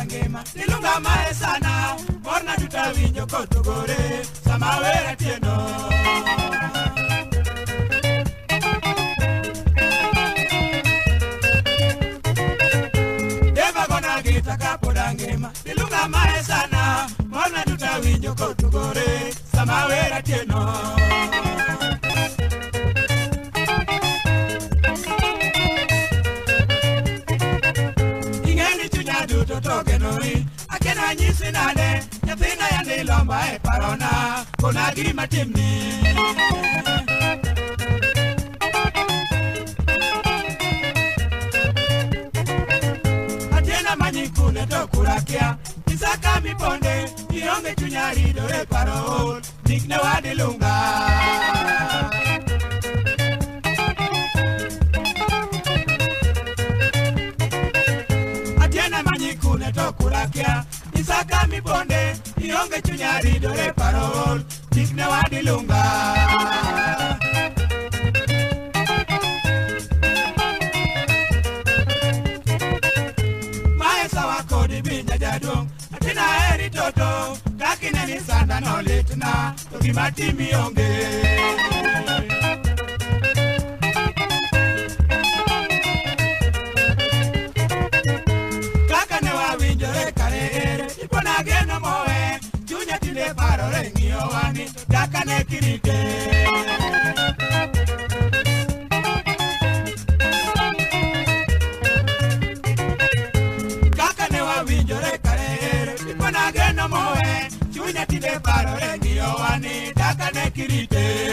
ngima Ilunga mae sana Morna duta winjo kotugore Sama wera Atieno Deva gona gita kapoda ngima Ilunga mae sana Morna duta winjo kotugore Sama wera Atieno Togenoi, akena nyisi nade, nyathina yandi lomba e parona, kona gima timni. Atiena manyikune to kurakia, isaka miponde, ionge chunyari do e parol, nikne wadi lunga. Kune to kurakia Isaka miponde Ionge chunyari dore parol Tikne wadi lunga Maesa wako di binya jadung Atina eri toto Kakine ni sanda no litna Tokimati mionge Ageno moe, chunya tinde paro rengio wani, daka ne kirite. Kaka ne wawinjore kare, ipona ageno moe, chunya tinde paro rengio wani, daka ne kirite.